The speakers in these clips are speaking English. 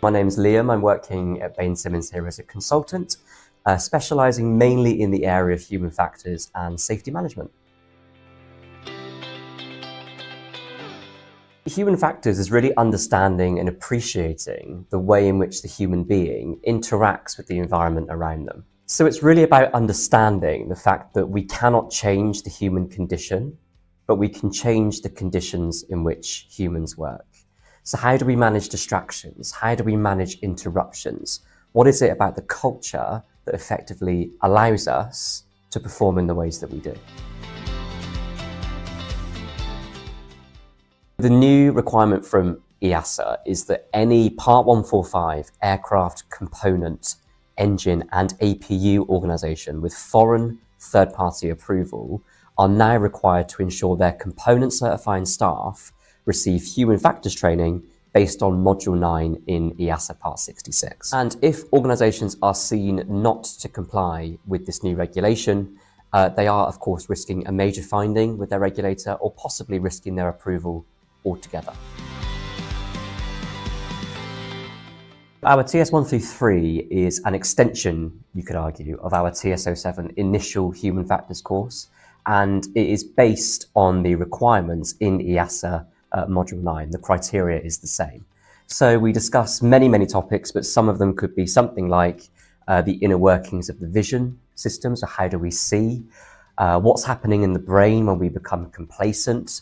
My name's Liam. I'm working at Bain Simmons here as a consultant, specialising mainly in the area of human factors and safety management. Human factors is really understanding and appreciating the way in which the human being interacts with the environment around them. So it's really about understanding the fact that we cannot change the human condition, but we can change the conditions in which humans work. So how do we manage distractions? How do we manage interruptions? What is it about the culture that effectively allows us to perform in the ways that we do? The new requirement from EASA is that any Part 145 aircraft component, engine and APU organisation with foreign third-party approval are now required to ensure their component certifying staff receive human factors training based on Module 9 in EASA Part 66. And if organisations are seen not to comply with this new regulation, they are of course risking a major finding with their regulator or possibly risking their approval altogether. Our TS133 is an extension, you could argue, of our TS07 initial human factors course, and it is based on the requirements in EASA Module 9. The criteria is the same. So we discuss many topics, but some of them could be something like the inner workings of the vision system. So how do we see? What's happening in the brain when we become complacent?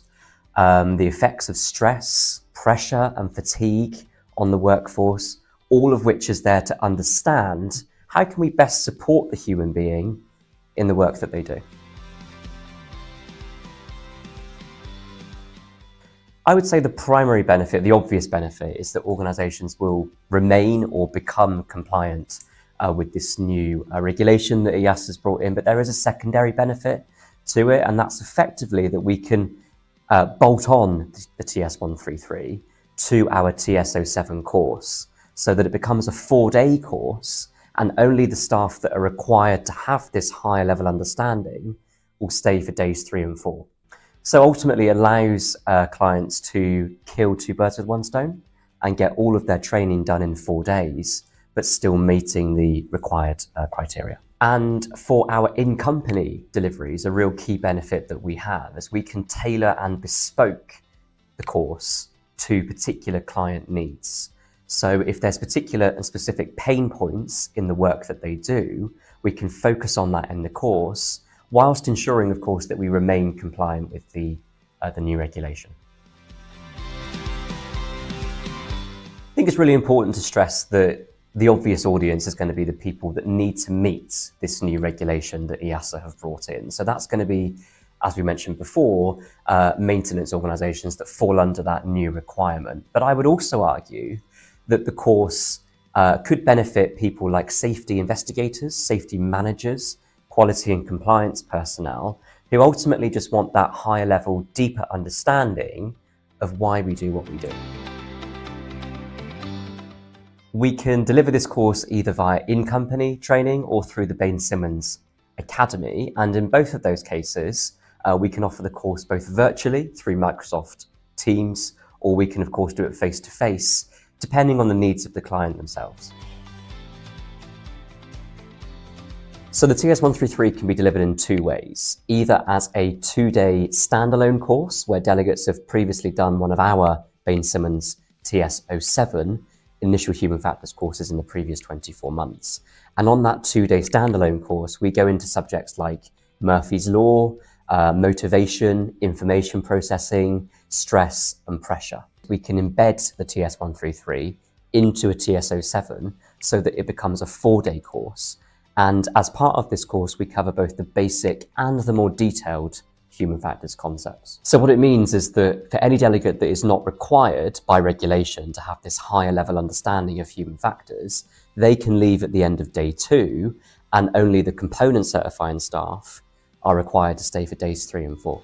The effects of stress, pressure and fatigue on the workforce, all of which is there to understand how can we best support the human being in the work that they do. I would say the primary benefit, the obvious benefit, is that organisations will remain or become compliant with this new regulation that EASA has brought in, but there is a secondary benefit to it, and that's effectively that we can bolt on the TS133 to our TS07 course so that it becomes a 4-day course, and only the staff that are required to have this higher level understanding will stay for days 3 and 4. So ultimately it allows clients to kill 2 birds with 1 stone and get all of their training done in 4 days, but still meeting the required criteria. And for our in-company deliveries, a real key benefit that we have is we can tailor and bespoke the course to particular client needs. So if there's particular and specific pain points in the work that they do, we can focus on that in the course, whilst ensuring, of course, that we remain compliant with the new regulation. I think it's really important to stress that the obvious audience is going to be the people that need to meet this new regulation that EASA have brought in. So that's going to be, as we mentioned before, maintenance organisations that fall under that new requirement. But I would also argue that the course could benefit people like safety investigators, safety managers, quality and compliance personnel, who ultimately just want that higher level, deeper understanding of why we do what we do. We can deliver this course either via in-company training or through the Bain Simmons Academy, and in both of those cases, we can offer the course both virtually through Microsoft Teams, or we can of course do it face-to-face, depending on the needs of the client themselves. So the TS133 can be delivered in 2 ways, either as a 2-day standalone course where delegates have previously done one of our Bain Simmons TS07 initial human factors courses in the previous 24 months. And on that 2-day standalone course, we go into subjects like Murphy's Law, motivation, information processing, stress and pressure. We can embed the TS133 into a TS07 so that it becomes a 4-day course. And as part of this course, we cover both the basic and the more detailed human factors concepts. So what it means is that for any delegate that is not required by regulation to have this higher level understanding of human factors, they can leave at the end of day 2, and only the component certifying staff are required to stay for days 3 and 4.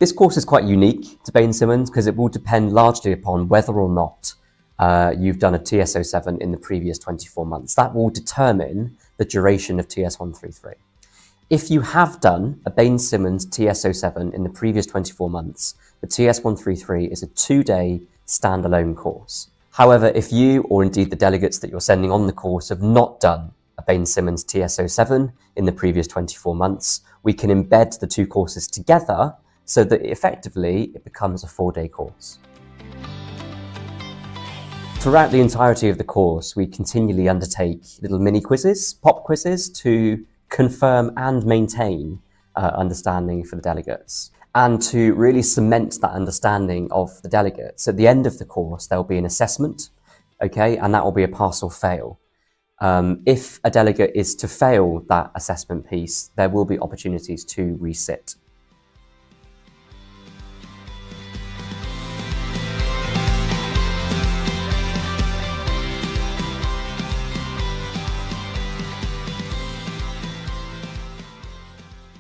This course is quite unique to Bain Simmons because it will depend largely upon whether or not you've done a TS07 in the previous 24 months. That will determine the duration of TS133. If you have done a Bain-Simmons TS07 in the previous 24 months, the TS133 is a 2-day standalone course. However, if you, or indeed the delegates that you're sending on the course, have not done a Bain-Simmons TS07 in the previous 24 months, we can embed the two courses together so that effectively it becomes a 4-day course. Throughout the entirety of the course, we continually undertake little mini quizzes, pop quizzes, to confirm and maintain understanding for the delegates, and to really cement that understanding of the delegates. At the end of the course, there will be an assessment, okay, and that will be a pass or fail. If a delegate is to fail that assessment piece, there will be opportunities to resit.